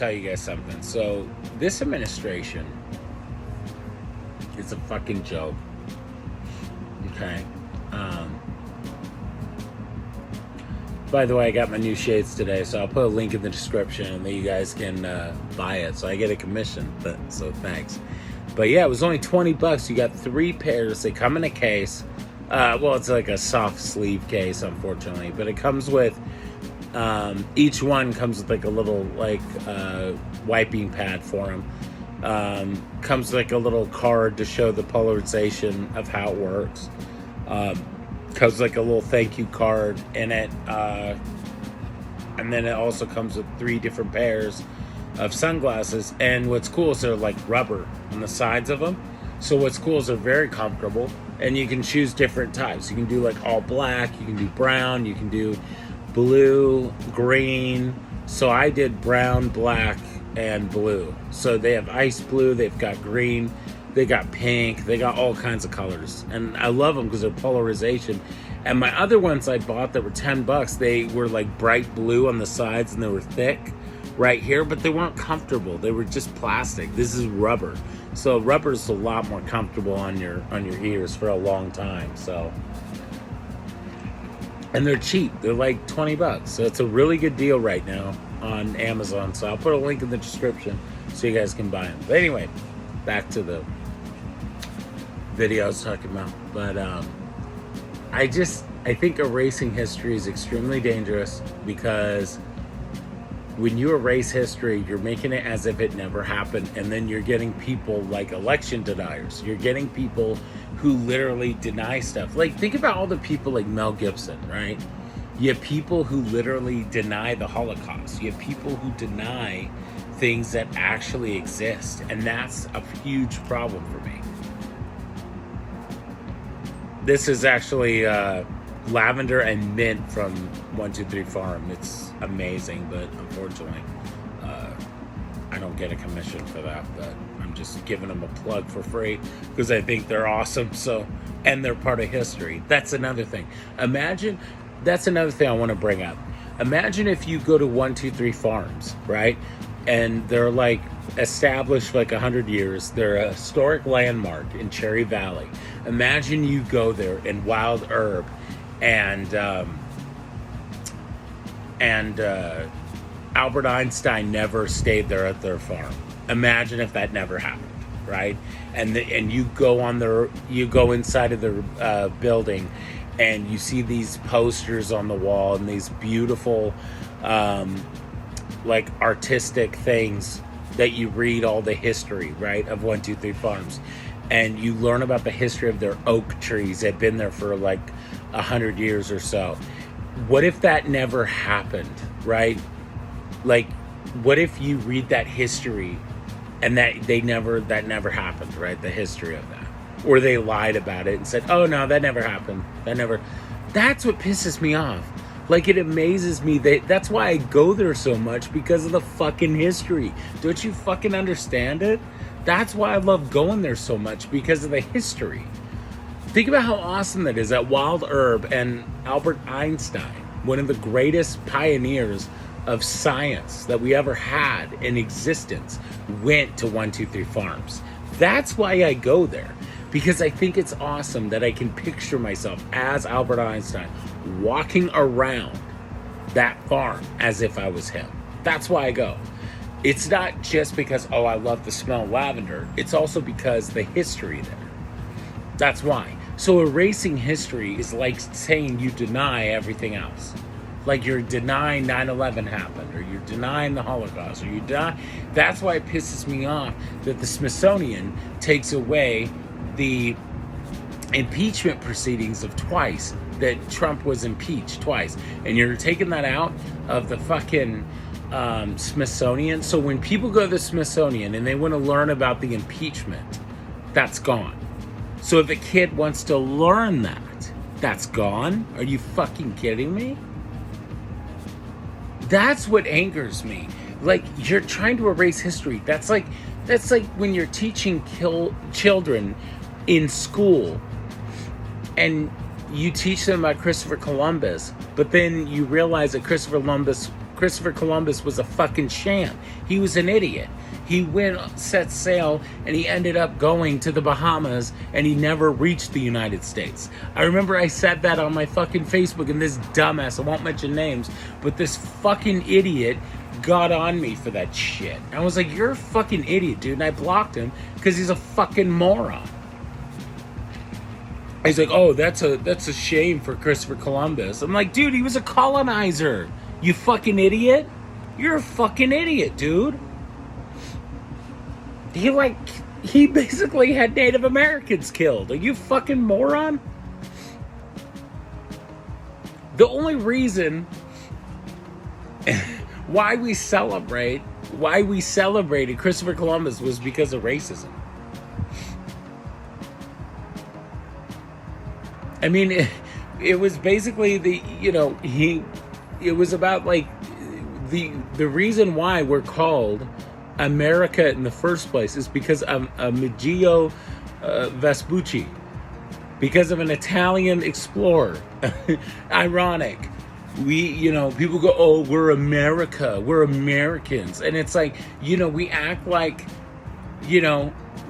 tell you guys something. So this administration is a fucking joke. Okay. By the way, I got my new shades today, so I'll put a link in the description and then you guys can buy it. So I get a commission, so thanks. But yeah, it was only $20. You got 3 pairs. They come in a case. Well, it's like a soft sleeve case, unfortunately, but it comes with each one comes with like a little wiping pad for them. Comes with like a little card to show the polarization of how it works. Comes with like a little thank you card in it, and then it also comes with 3 different pairs of sunglasses. And what's cool is they're like rubber on the sides of them. So what's cool is they're very comfortable, and you can choose different types. You can do like all black, you can do brown, you can do blue, green. So I did brown, black, and blue. So they have ice blue, they've got green, they got pink, they got all kinds of colors. And I love them because they're polarization. And my other ones I bought that were $10, they were like bright blue on the sides and they were thick right here, but they weren't comfortable. They were just plastic. This is rubber. So rubber is a lot more comfortable on your ears for a long time. So, and they're cheap. They're like $20. So it's a really good deal right now on Amazon. So I'll put a link in the description so you guys can buy them. But anyway, back to the video I was talking about. But I think erasing history is extremely dangerous, because when you erase history, you're making it as if it never happened, and then you're getting people like election deniers. You're getting people who literally deny stuff. Like, think about all the people like Mel Gibson, right? You have people who literally deny the Holocaust. You have people who deny things that actually exist, and that's a huge problem for me. This is actually lavender and mint from 123 Farm. It's amazing, but unfortunately I don't get a commission for that, but I'm just giving them a plug for free because I think they're awesome. So, and they're part of history. That's another thing. That's another thing I want to bring up. Imagine if you go to 123 Farms, right? And they're like established for like 100 years. They're a historic landmark in Cherry Valley. Imagine you go there in Wild Herb and Albert Einstein never stayed there at their farm. Imagine if that never happened, right? And you go inside of the building, and you see these posters on the wall and these beautiful like artistic things that you read all the history, right, of 123 Farms, and you learn about the history of their oak trees. They've been there for like 100 years or so. What if that never happened, right? Like, what if you read that history and that never happened, right? The history of that, or they lied about it and said, "Oh no, that never happened. That's what pisses me off. Like, it amazes me that's why I go there so much, because of the fucking history. Don't you fucking understand it? That's why I love going there so much, because of the history. Think about how awesome that is. That Wild Herb and Albert Einstein, one of the greatest pioneers of science that we ever had in existence, went to 123 Farms. That's why I go there, because I think it's awesome that I can picture myself as Albert Einstein walking around that farm as if I was him. That's why I go. It's not just because, oh, I love the smell of lavender. It's also because the history there. That's why. So erasing history is like saying you deny everything else. Like you're denying 9/11 happened, or you're denying the Holocaust, or you deny. That's why it pisses me off that the Smithsonian takes away the impeachment proceedings of twice, that Trump was impeached twice, and you're taking that out of the fucking Smithsonian. So when people go to the Smithsonian and they want to learn about the impeachment, that's gone. So if a kid wants to learn that, that's gone. Are you fucking kidding me? That's what angers me. Like, you're trying to erase history. That's like when you're teaching children in school, and you teach them about Christopher Columbus, but then you realize that Christopher Christopher Columbus was a fucking sham. He was an idiot. He set sail, and he ended up going to the Bahamas, and he never reached the United States. I remember I said that on my fucking Facebook, and this dumbass, I won't mention names, but this fucking idiot got on me for that shit. I was like, you're a fucking idiot, dude, and I blocked him because he's a fucking moron. He's like, oh, that's a shame for Christopher Columbus. I'm like, dude, he was a colonizer. You fucking idiot. You're a fucking idiot, dude. He basically had Native Americans killed. Are you fucking moron? The only reason why we celebrated Christopher Columbus was because of racism. I mean, it was basically it was about like the reason why we're called America in the first place is because of Maggio Vespucci, because of an Italian explorer. Ironic. People go, oh, we're America, we're Americans. And it's like, we act like,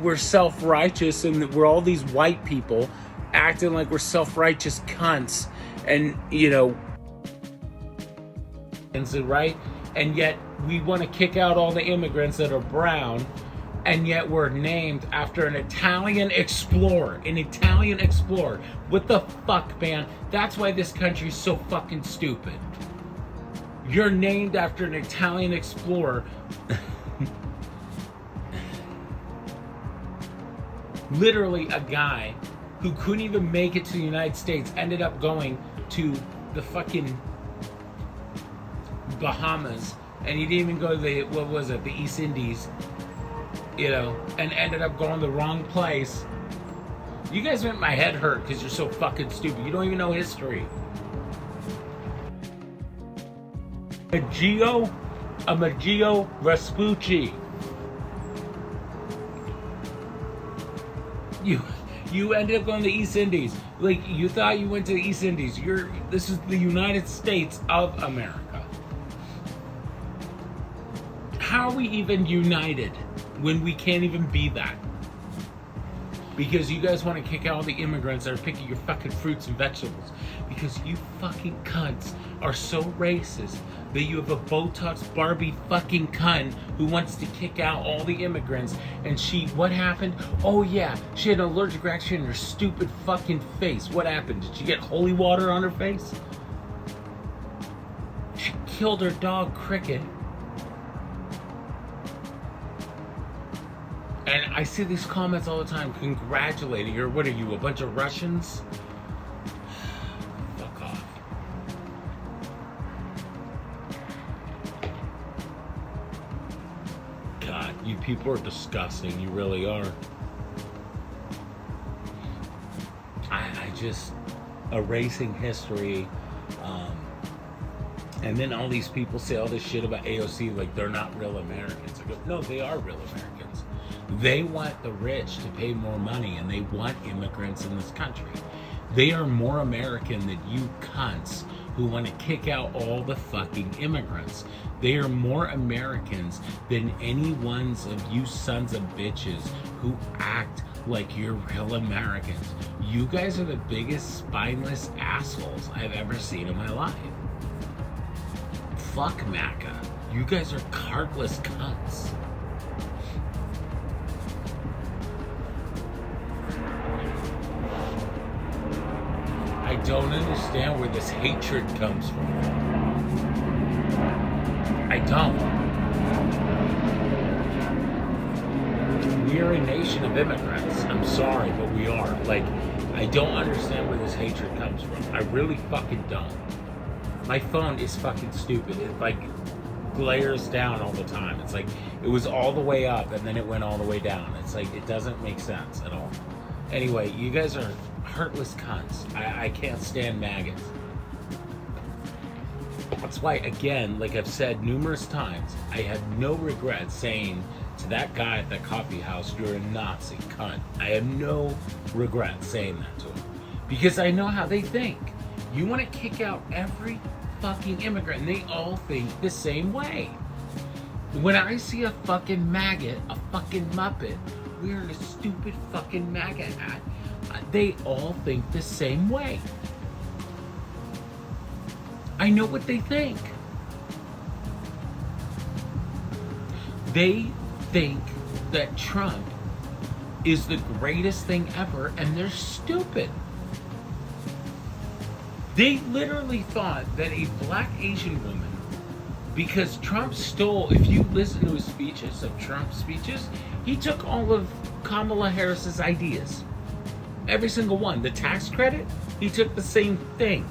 we're self-righteous and we're all these white people acting like we're self-righteous cunts. And, right? And yet we want to kick out all the immigrants that are brown, and yet we're named after an Italian explorer. What the fuck, man? That's why this country's so fucking stupid. You're named after an Italian explorer. Literally a guy who couldn't even make it to the United States ended up going to the fucking Bahamas, and he didn't even go to the East Indies, and ended up going the wrong place. You guys make my head hurt because you're so fucking stupid. You don't even know history. Maggio Vespucci. You ended up going to the East Indies. Like, you thought you went to the East Indies. This is the United States of America. How are we even united when we can't even be that? Because you guys want to kick out all the immigrants that are picking your fucking fruits and vegetables. Because you fucking cunts are so racist that you have a Botox Barbie fucking cunt who wants to kick out all the immigrants. And what happened? Oh yeah, she had an allergic reaction in her stupid fucking face. What happened? Did she get holy water on her face? She killed her dog Cricket. And I see these comments all the time congratulating her. What are you, a bunch of Russians? Fuck off. God, you people are disgusting. You really are. I just erasing history. And then all these people say all this shit about AOC like they're not real Americans. I go, no, they are real Americans. They want the rich to pay more money, and they want immigrants in this country. They are more American than you cunts who want to kick out all the fucking immigrants. They are more Americans than any ones of you sons of bitches who act like you're real Americans. You guys are the biggest spineless assholes I've ever seen in my life. Fuck MACA. You guys are cartless cunts. I don't understand where this hatred comes from. I don't. We're a nation of immigrants. I'm sorry, but we are. Like, I don't understand where this hatred comes from. I really fucking don't. My phone is fucking stupid. It like glares down all the time. It's like it was all the way up and then it went all the way down. It's like it doesn't make sense at all. Anyway, you guys are heartless cunts. I can't stand maggots. That's why, again, like I've said numerous times, I have no regret saying to that guy at that coffee house, you're a Nazi cunt. I have no regret saying that to him. Because I know how they think. You want to kick out every fucking immigrant. And they all think the same way. When I see a fucking maggot, a fucking Muppet, wearing a stupid fucking MAGA hat, they all think the same way. I know what they think. They think that Trump is the greatest thing ever, and they're stupid. They literally thought that a black Asian woman, because Trump stole, if you listen to his speeches, of Trump's speeches, he took all of Kamala Harris's ideas. Every single one. The tax credit, he took the same thing.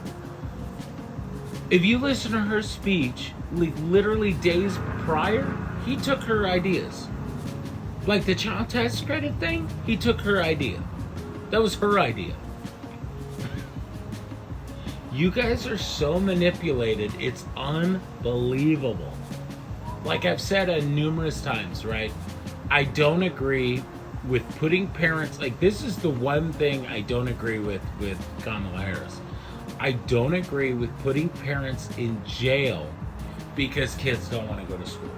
If you listen to her speech, like literally days prior, he took her ideas. Like the child tax credit thing, he took her idea. That was her idea. You guys are so manipulated, it's unbelievable. Like I've said numerous times, right? I don't agree with putting parents, like this is the one thing I don't agree with Kamala Harris. I don't agree with putting parents in jail because kids don't want to go to school.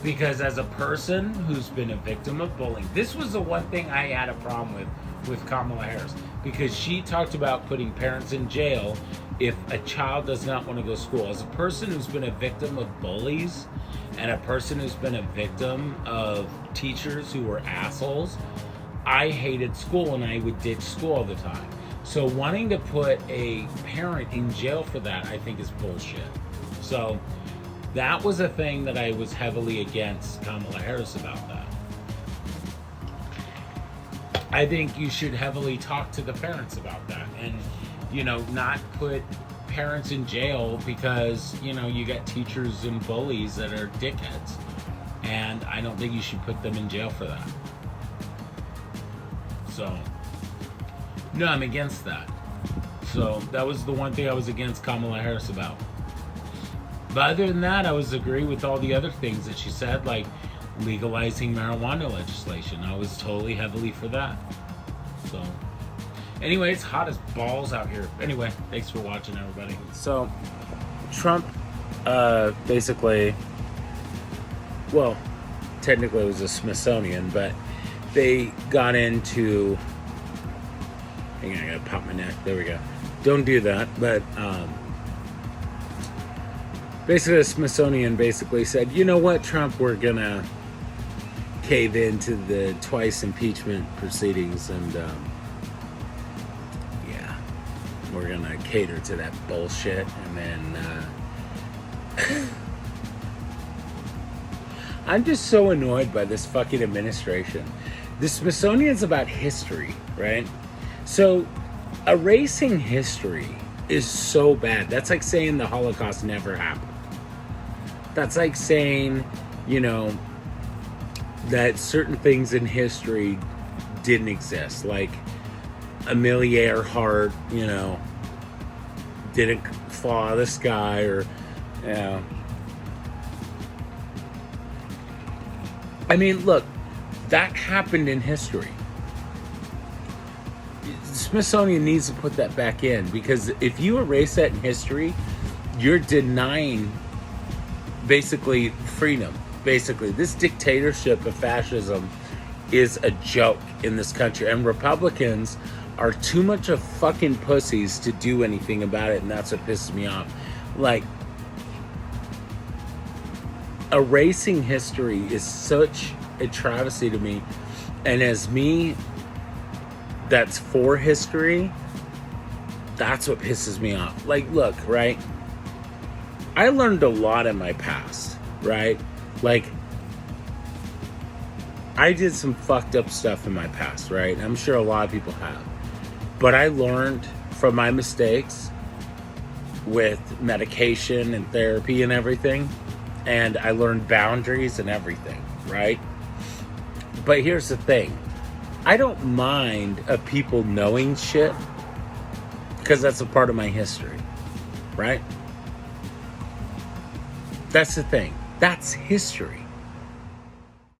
Because as a person who's been a victim of bullying, this was the one thing I had a problem with Kamala Harris, because she talked about putting parents in jail if a child does not want to go to school. As a person who's been a victim of bullies and a person who's been a victim of teachers who were assholes, I hated school and I would ditch school all the time. So wanting to put a parent in jail for that, I think is bullshit. So that was a thing that I was heavily against Kamala Harris about that. I think you should heavily talk to the parents about that and, not put parents in jail because, you got teachers and bullies that are dickheads. And I don't think you should put them in jail for that. So, no, I'm against that. So that was the one thing I was against Kamala Harris about. But other than that, I was agree with all the other things that she said, like legalizing marijuana legislation. I was totally heavily for that. So anyway, it's hot as balls out here. Anyway, thanks for watching, everybody. So Trump basically, well, technically it was a Smithsonian, but they got into, hang on, I gotta pop my neck. There we go. Don't do that. But basically the Smithsonian basically said, you know what, Trump, we're gonna cave into the twice impeachment proceedings, and yeah, we're gonna cater to that bullshit. And then I'm just so annoyed by this fucking administration. The Smithsonian's about history, right? So erasing history is so bad. That's like saying the Holocaust never happened. That's like saying, that certain things in history didn't exist. Like Amelia Earhart, didn't fall out of the sky, or, I mean, look, that happened in history. The Smithsonian needs to put that back in, because if you erase that in history, you're denying basically freedom. Basically, this dictatorship of fascism is a joke in this country, and Republicans are too much of fucking pussies to do anything about it, and that's what pisses me off. Like, erasing history is such a travesty to me, and as me that's for history, that's what pisses me off. Like, look, right, I learned a lot in my past, right? Like, I did some fucked up stuff in my past, right? I'm sure a lot of people have. But I learned from my mistakes with medication and therapy and everything. And I learned boundaries and everything, right? But here's the thing. I don't mind of people knowing shit, because that's a part of my history, right? That's the thing. That's history.